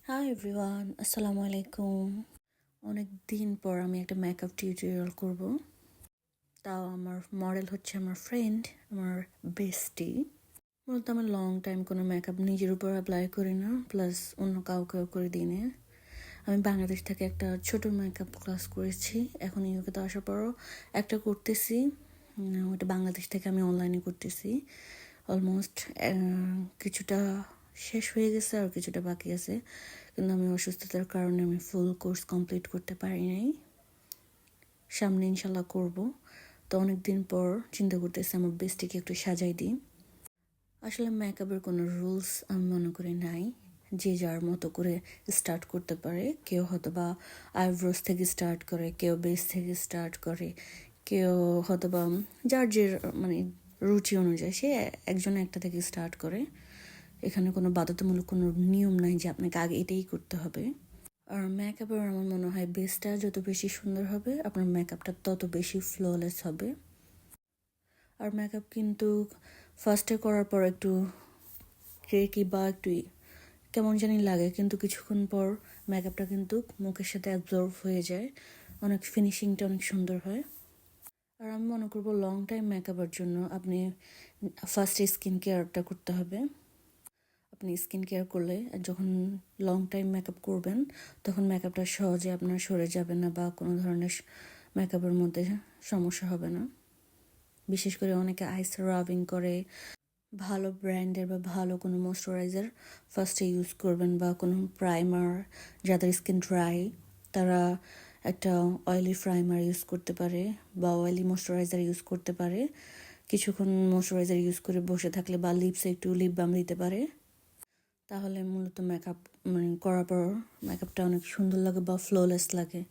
Hi everyone, আসসালামু আলাইকুম। অনেক দিন পর আমি একটা মেকআপ টিউটোরিয়াল করব। তাও আমার মডেল হচ্ছে আমার ফ্রেন্ড, আমার বেস্টি। মূলত আমি লং টাইম কোনো মেকআপ নিজের উপর অ্যাপ্লাই করি না, প্লাস অন্য কাউকেও করে দিই না। আমি বাংলাদেশ থেকে একটা ছোট মেকআপ ক্লাস করেছি, এখন ইউকেতে আসার পরও একটা করতেছি। ওটা বাংলাদেশ থেকে আমি অনলাইনে করতেছি। অলমোস্ট কিছুটা শেষ হয়ে গেছে আর কিছুটা বাকি আছে, কিন্তু আমি অসুস্থতার কারণে আমি ফুল কোর্স কমপ্লিট করতে পারি নাই। সামনে ইনশাল্লাহ করব। তো অনেক দিন পর চিন্তা করতেছি আমার বেস্টিকে একটু সাজাই দিই। আসলে মেকআপের কোনো রুলস আমি মনে করি নাই, যে যার মতো করে স্টার্ট করতে পারে। কেউ হয়তো বা আইব্রোস থেকে স্টার্ট করে, কেউ বেস থেকে স্টার্ট করে, কেউ হয়তো বা যার যে মানে রুচি অনুযায়ী সে একজন একটা থেকে স্টার্ট করে। এখানে কোনো বাধ্যতামূলক কোনো নিয়ম নাই যে আপনাকে আগে এটাই করতে হবে। আর মেকআপের আমার মনে হয় বেসটা যত বেশি সুন্দর হবে আপনার মেকআপটা তত বেশি ফ্ললেস হবে। আর মেকআপ কিন্তু ফার্স্টে করার পর একটু ক্রেকি বা একটু কেমন জানি লাগে, কিন্তু কিছুক্ষণ পর মেকআপটা কিন্তু মুখের সাথে অ্যাবজর্ব হয়ে যায়, অনেক ফিনিশিংটা অনেক সুন্দর হয়। আর আমি মনে করবো লং টাইম মেকআপের জন্য আপনি ফার্স্টে স্কিন কেয়ারটা করতে হবে। আপনি স্কিন কেয়ার করলে যখন লং টাইম মেকআপ করবেন তখন মেকআপটা সহজে আপনার সরে যাবে না বা কোনো ধরনের মেকআপের মধ্যে সমস্যা হবে না। বিশেষ করে অনেকে আইস রাবিং করে, ভালো ব্র্যান্ডের বা ভালো কোনো ময়শ্চারাইজার ফার্স্টে ইউজ করবেন বা কোনো প্রাইমার। যাদের স্কিন ড্রাই তারা একটা অয়েলি প্রাইমার ইউজ করতে পারে বা অয়েলি ময়শ্চারাইজার ইউজ করতে পারে। কিছুক্ষণ ময়শ্চারাইজার ইউজ করে বসে থাকলে বা লিপসে একটু লিপ বাম দিতে পারে, তাহলে মূলত মেকআপ করার পর মেকআপটা অনেক সুন্দর লাগে বা ফ্ললেস লাগে।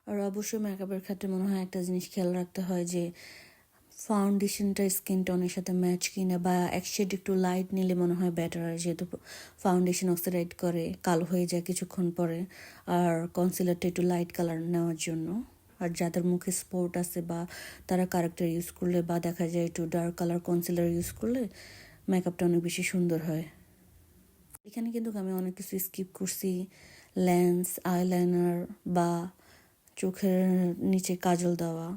আর অবশ্যই মেকআপের ক্ষেত্রে মনে হয় একটা জিনিস খেয়াল রাখতে হয় যে ফাউন্ডেশনটা স্কিন টোনের সাথে ম্যাচ কিনা, বা এক শেড একটু লাইট নিলে মনে হয় বেটার হয়, যেহেতু ফাউন্ডেশন অক্সিডাইড করে কালো হয়ে যায় কিছুক্ষণ পরে। আর কনসিলারটা একটু লাইট কালার নেওয়ার জন্য। আর যাদের মুখে স্পট আছে বা তারা কারেক্টার ইউজ করলে বা দেখা যায় একটু ডার্ক কালার কনসিলার ইউজ করলে মেকআপটা অনেক বেশি সুন্দর হয়। এখানে কিন্তু আমি অনেক কিছু স্কিপ করছি, লেন্স, আইলাইনার বা চোখের নিচে কাজল দেওয়া,